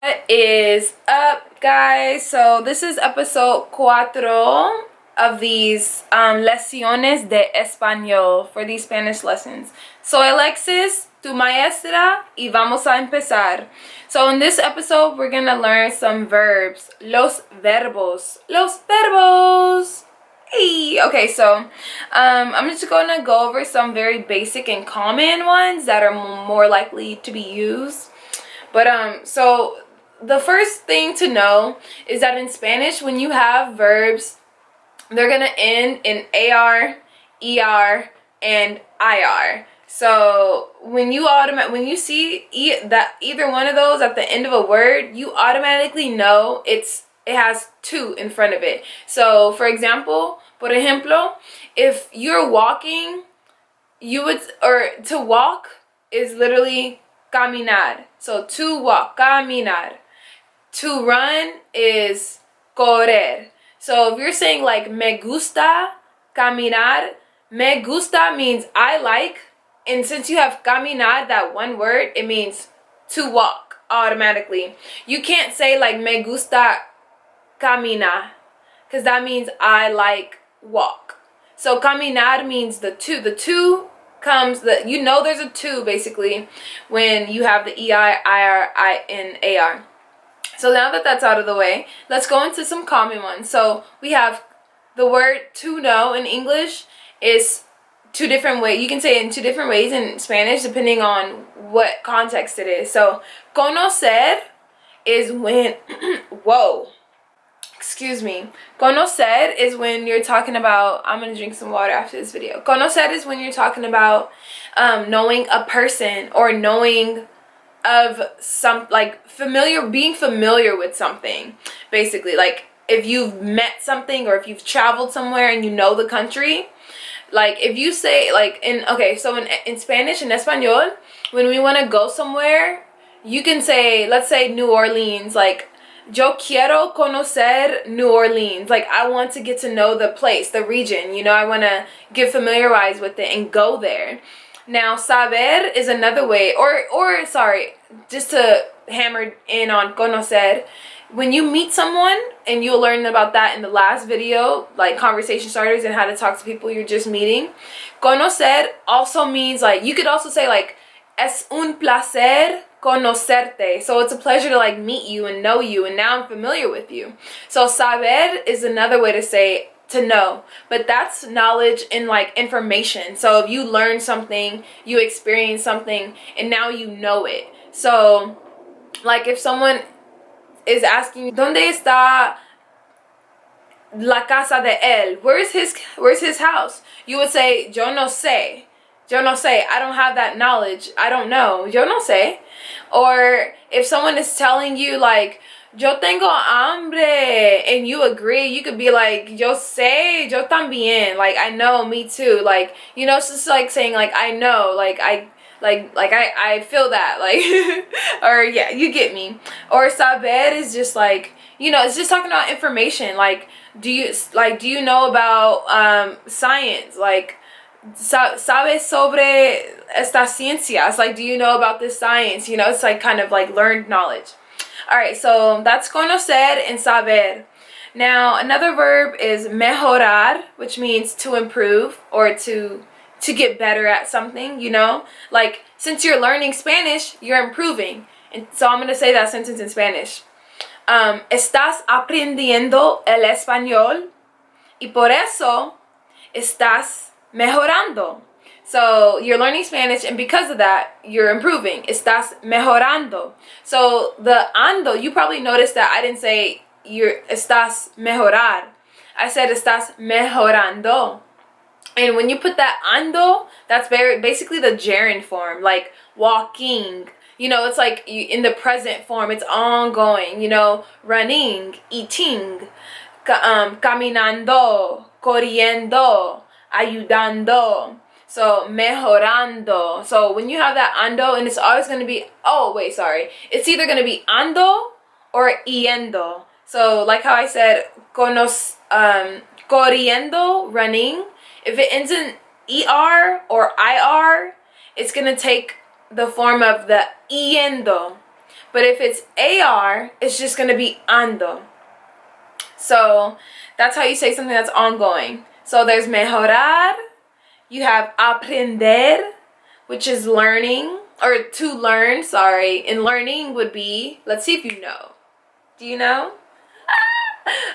What is up, guys? So this is episode 4 of these lecciones de español, for these Spanish lessons. Soy Alexis, tu maestra, y vamos a empezar. So in this episode, we're gonna learn some verbs. Los verbos. Los verbos. Hey. Okay, so I'm just gonna go over some very basic and common ones that are more likely to be used. But so the first thing to know is that in Spanish, when you have verbs, they're gonna end in AR, ER, and IR. So when you see that either one of those at the end of a word, you automatically know it has to in front of it. So for example, por ejemplo, if you're walking, to walk is literally caminar. So to walk, caminar. To run is correr. So if you're saying like me gusta caminar, me gusta means I like, and since you have caminar, that one word, it means to walk automatically. You can't say like me gusta caminar, because that means I like walk. So caminar means the two. The two comes, there's a two basically when you have the EI, IR, I, and AR. So now that that's out of the way, let's go into some common ones. So we have the word to know in English is two different ways. You can say it in two different ways in Spanish depending on what context it is. So conocer is when, whoa, excuse me. Conocer is when you're talking about, I'm going to drink some water after this video. Conocer is when you're talking about knowing a person or knowing of some, like being familiar with something, basically. Like if you've met something or if you've traveled somewhere and you know the country, like if you say like in Spanish, in Espanol, when we want to go somewhere, you can say, let's say New Orleans, like yo quiero conocer New Orleans, like I want to get to know the place, the region, I want to get familiarized with it and go there. Now, saber is another way, or sorry, just to hammer in on conocer, when you meet someone, and you'll learn about that in the last video, like conversation starters and how to talk to people you're just meeting. Conocer also means, like, you could also say, like, es un placer conocerte. So it's a pleasure to, like, meet you and know you, and now I'm familiar with you. So saber is another way to say to know, but that's knowledge and like information. So if you learn something, you experience something, and now you know it. So like if someone is asking you, ¿Dónde está la casa de él? Where's his house? You would say, yo no sé. Yo no sé. I don't have that knowledge. I don't know. Yo no sé. Or if someone is telling you like, yo tengo hambre, and you agree, you could be like, yo sé, yo también, like I know, me too, like, it's just like saying like I know, like I feel that, like or yeah, you get me. Or saber is just like, it's just talking about information, like do you know about science, like sabes sobre esta ciencia, it's like, do you know about this science, it's like kind of like learned knowledge. Alright, so that's conocer and saber. Now, another verb is mejorar, which means to improve or to get better at something, Like, since you're learning Spanish, you're improving. And so I'm going to say that sentence in Spanish. Estás aprendiendo el español y por eso estás mejorando. So you're learning Spanish, and because of that, you're improving. Estás mejorando. So the ando, you probably noticed that I didn't say estás mejorar. I said estás mejorando. And when you put that ando, that's basically the gerund form, like walking. It's like in the present form, it's ongoing. Running, eating, caminando, corriendo, ayudando. So mejorando. So when you have that ando, and it's always going to be, it's either going to be ando or yendo. So like how I said, corriendo, running, if it ends in er or ir, it's going to take the form of the yendo. But if it's AR, it's just going to be ando. So that's how you say something that's ongoing. So there's mejorar. You have aprender, which is learning, or to learn, sorry. And learning would be, let's see if you know. Do you know?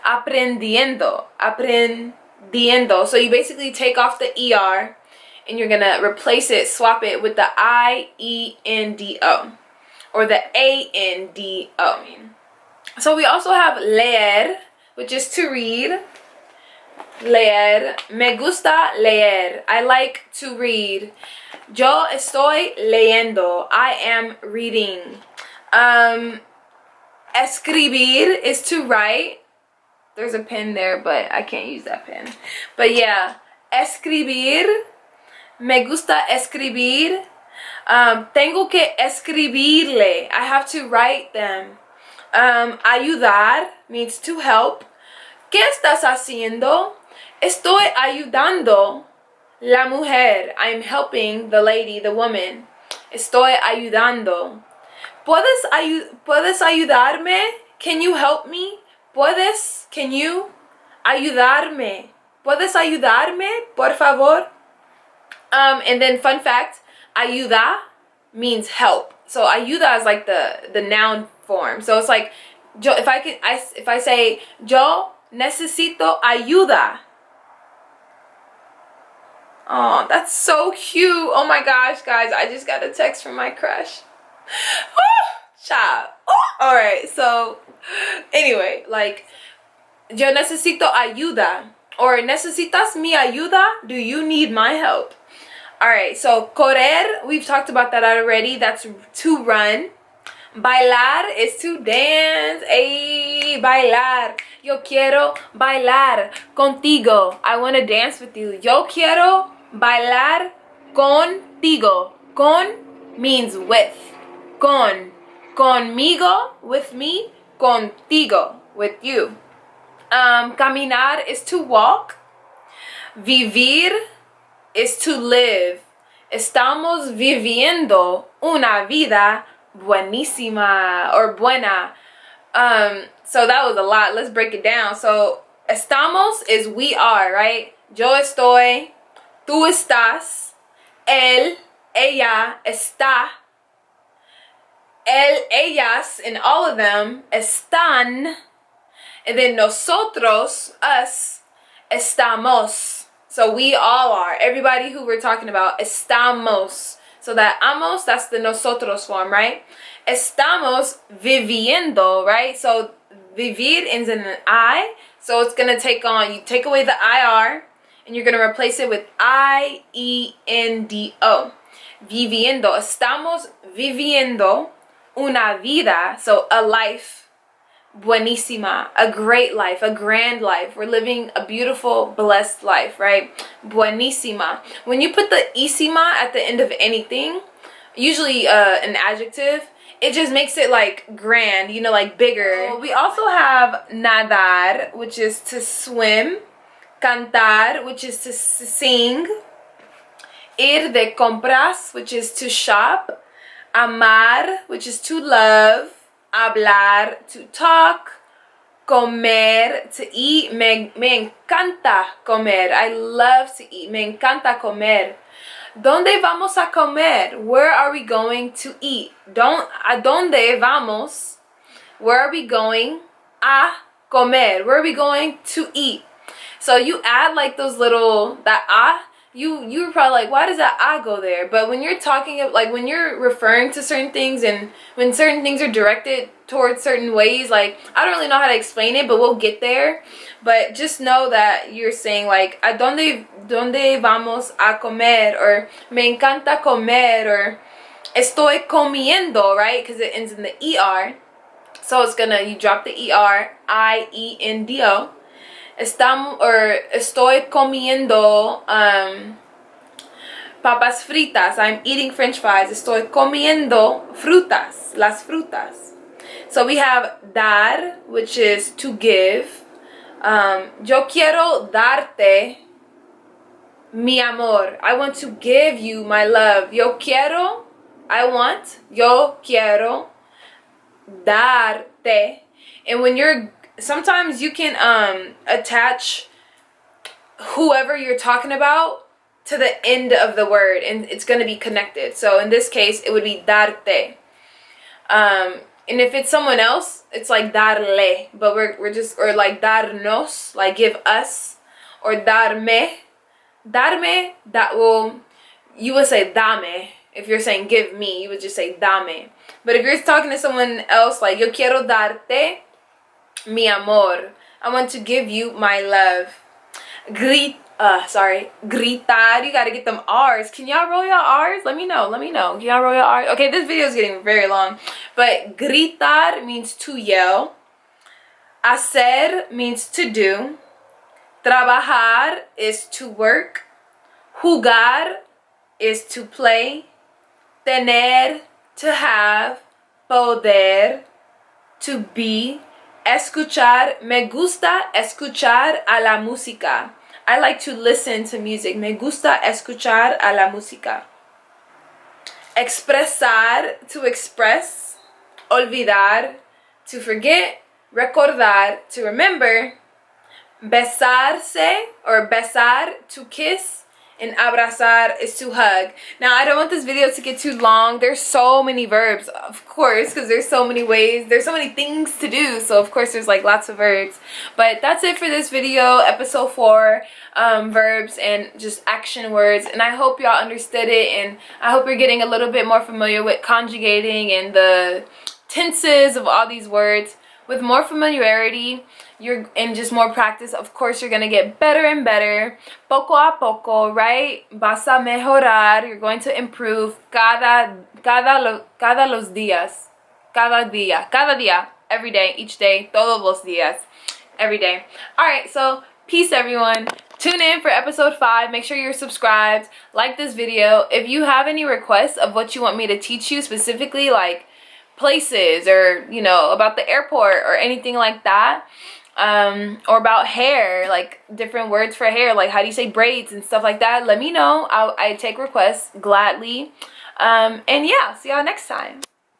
Aprendiendo. Aprendiendo. So you basically take off the ER and you're going to replace it, swap it with the IENDO or the ANDO. So we also have leer, which is to read. Leer. Me gusta leer. I like to read. Yo estoy leyendo. I am reading. Escribir is to write. There's a pen there, but I can't use that pen. But yeah, escribir. Me gusta escribir. Tengo que escribirle. I have to write them. Ayudar means to help. ¿Qué estás haciendo? Estoy ayudando la mujer. I'm helping the lady, the woman. Estoy ayudando. ¿Puedes ayudarme? Can you help me? ¿Puedes? Can you? Ayudarme. ¿Puedes ayudarme? Por favor. And then fun fact, ayuda means help. So ayuda is like the noun form. So it's like, yo, if I say, yo necesito ayuda. Oh, that's so cute. Oh my gosh, guys, I just got a text from my crush. Child. Alright, so anyway, like, yo necesito ayuda. Or necesitas mi ayuda? Do you need my help? Alright, so correr, we've talked about that already. That's to run. Bailar is to dance. Ay, bailar. Yo quiero bailar contigo. I want to dance with you. Yo quiero bailar contigo. Con means with. Con. Conmigo, with me. Contigo, with you. Caminar is to walk. Vivir is to live. Estamos viviendo una vida buenísima or buena. So that was a lot. Let's break it down. So estamos is we are, right? Yo estoy, tú estás, él, ella está, él, ellas, and all of them están, and then nosotros, us, estamos. So we all are. Everybody who we're talking about, estamos. So that amos, that's the nosotros form, right? Estamos viviendo, right? So vivir ends in an I. So it's going to take on, you take away the IR, and you're going to replace it with IENDO. Viviendo. Estamos viviendo una vida. So a life. Buenísima, a great life, a grand life. We're living a beautiful, blessed life, right? Buenísima. When you put the isima at the end of anything, usually an adjective, it just makes it like grand, you know, like bigger. We also have nadar, which is to swim. Cantar, which is to sing. Ir de compras, which is to shop. Amar, which is to love. Hablar, to talk. Comer, to eat. Me encanta comer. I love to eat. Me encanta comer. ¿Dónde vamos a comer? Where are we going to eat? ¿A dónde vamos? Where are we going? A comer. Where are we going to eat? So you add like those little, that a, you're probably like, why does that I go there? But when you're talking, like when you're referring to certain things and when certain things are directed towards certain ways, like I don't really know how to explain it, but we'll get there. But just know that you're saying like, ¿a dónde vamos a comer? Or me encanta comer, or estoy comiendo, right? Because it ends in the ER. So it's gonna, you drop the ER, IENDO. Estoy comiendo papas fritas. I'm eating French fries. Estoy comiendo frutas. Las frutas. So we have dar, which is to give. Yo quiero darte mi amor. I want to give you my love. Yo quiero, I want. Yo quiero darte. And when you're, sometimes you can attach whoever you're talking about to the end of the word, and it's going to be connected. So in this case, it would be darte. And if it's someone else, it's like darle, but we're just, or like darnos, like give us, or darme, that will, you would say dame. If you're saying give me, you would just say dame. But if you're talking to someone else, like yo quiero darte mi amor, I want to give you my love. Gritar, you gotta get them R's. Can y'all roll your R's? Let me know. Can y'all roll your R's? Okay, this video is getting very long. But gritar means to yell. Hacer means to do. Trabajar is to work. Jugar is to play. Tener, to have. Poder, to be. Escuchar, me gusta escuchar a la música. I like to listen to music. Me gusta escuchar a la música. Expresar, to express. Olvidar, to forget. Recordar, to remember. Besarse, or besar, to kiss. And abrazar is to hug. Now, I don't want this video to get too long. There's so many verbs, of course, because there's so many ways. There's so many things to do. So, of course, there's like lots of verbs. But that's it for this video, episode 4, verbs and just action words. And I hope y'all understood it. And I hope you're getting a little bit more familiar with conjugating and the tenses of all these words. With more familiarity, and just more practice, of course, you're going to get better and better. Poco a poco, right? Vas a mejorar. You're going to improve cada los días. Cada día. Every day, each day. Todos los días. Every day. Alright, so peace, everyone. Tune in for episode 5. Make sure you're subscribed. Like this video. If you have any requests of what you want me to teach you specifically, like places, or you know, about the airport or anything like that, or about hair, like different words for hair, like how do you say braids and stuff like that, let me know. I take requests gladly. And yeah, see y'all next time.